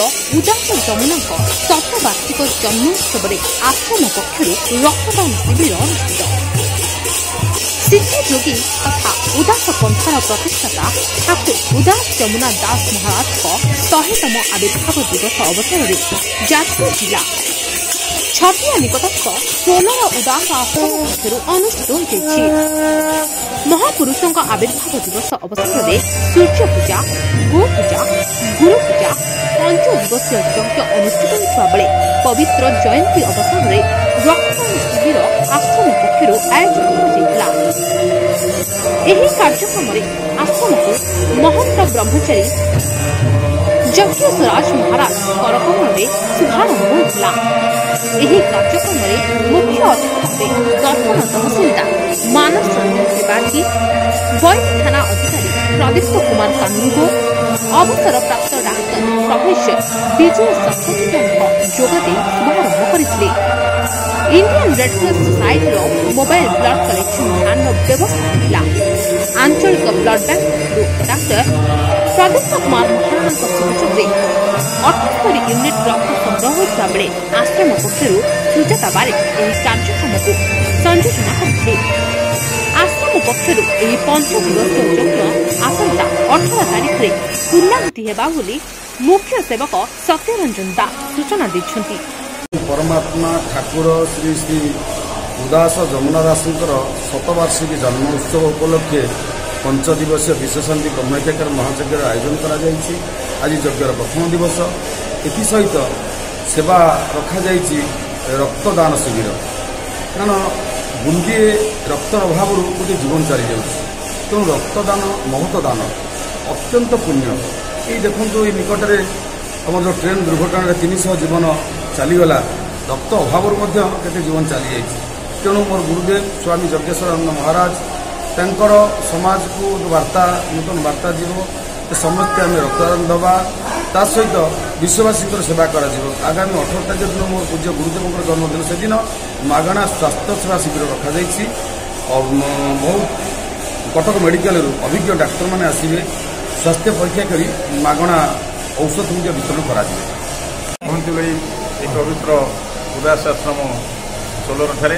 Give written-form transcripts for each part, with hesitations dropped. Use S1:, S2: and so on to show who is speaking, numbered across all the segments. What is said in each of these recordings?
S1: उदास जमुना शतवार्षिक जन्मोत्सव आश्रम पक्षर रक्तदान शिविर अनुष्ठित। सिद्धयोगी तथा उदास पंथार प्रतिष्ठाता ठाकुर उदास जमुना दास महाराज 100तम आविर्भाव दिवस अवसर में जाजपुर जिला छतिया निकटस्थ 16 उदास आश्रम पक्षर अनुष्ठित होती। महापुरुषों आविर्भाव दिवस अवसर में सूर्य पूजा, गो पूजा, गुरु पूजा, 5 दिवसीय यज्ञ अनुष्ठित होता बेले पवित्र जयंती अवसर में रक्तदान शिविर आश्रम पक्षर आयोजन होता। कार्यक्रम आश्रम को महंत ब्रह्मचारी जक्षराज महाराज करकमल में शुभारंभ होता। कार्यक्रम में मुख्य अतिथि दर्शन तहसीलदार मानस रंजन त्रिपाठी, वैद थाना अधिकारी प्रदीप्त कुमार कानुगो, अवसर प्राप्त डाक्टर प्रोफेसर विजय सत्संग जोगदे शुभारंभ करते। Indian Red Cross society mobile blood collection van व्यवस्था था। आंचलिक ब्लड बैंक डाक्टर प्रदीप्त कुमार महाराणा सहयोग में 78 यूनिट रक्त संग्रह होता बेले आश्रम पक्षर सुजाता बारिक कार्यक्रम को संयोजना करते। आश्रम पक्षर 5 दिवसीय यज्ञ आसंता 18 तारीख में पूर्णाहुति हेबा बोली मुख्य सेवक सत्यरंजन दास सूचना दैछन्ति।
S2: परमात्मा ठाकुर श्री श्री उदास जमुना दासंकर शतवार्षिक जन्मोत्सव उपलक्षे 5 दिवसीय विशेषांति ब्रह्मयज्ञ महायज्ञ आयोजन करा जायछि। आज यज्ञर प्रथम दिवस एसहित सेवा रखा जायछि रक्तदान शिविर। कारण बुंदी रक्तर अभाव गोटे जीवन चली जाଉଛି। तेणु रक्तदान महत दान अत्यंत पुण्य। ये देखो ये निकटरे आम जो ट्रेन दुर्घटना 300 जीवन चलीगला रक्त अभाव केते जीवन चली जाइए। तेणु मोर गुरुदेव स्वामी जज्ञेश्वरानंद महाराज तांकर समाज को जो वार्ता नूतन वार्ता जीव समस्ते आम रक्तदान दबा ता सहित विश्ववासी सेवा कर। आगामी 18 तारीख दिन मोर पूज्य गुरुदेव जन्मदिन से दिन मागणा स्वास्थ्य सेवा शिविर रखा जाइए। बहुत कटक मेडिकल अभिज्ञ डाक्तर मैंने आसवे स्वास्थ्य परीक्षा कर मागणा औषध वितरण करा पवित्र उदास आश्रम सोलर ठारे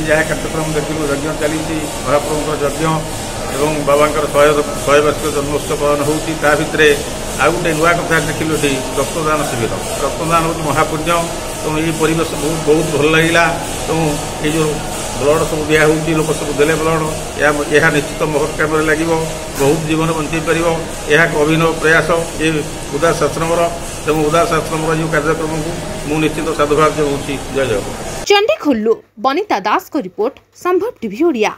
S2: जहाँ कार्यक्रम देखिलु यज्ञ चली महाप्रभु यज्ञ एवं बाबा 100 वार्षिक जन्मोत्सव पालन होती। भितर आउ गोटे नुआ कथा देखिलु रक्तदान शिविर। रक्तदान हूँ महापुण्य। तेणु ये परिवेश बहुत भल लगे। तेणु ये जो ब्लड सब दिया होती लोक सब देले ब्लड यह निश्चित महत काम लगे बहुत जीवन बंचाई पार। यह एक अभिनव प्रयास ये उदास आश्रम तेणु उदास आश्रम जो कार्यक्रम को मुझे निश्चित साधुवाद जनाऊँ। जय जगन्नाथ।
S1: चंडीखोलू बनिता दास को रिपोर्ट संभव टीवी ओडिया।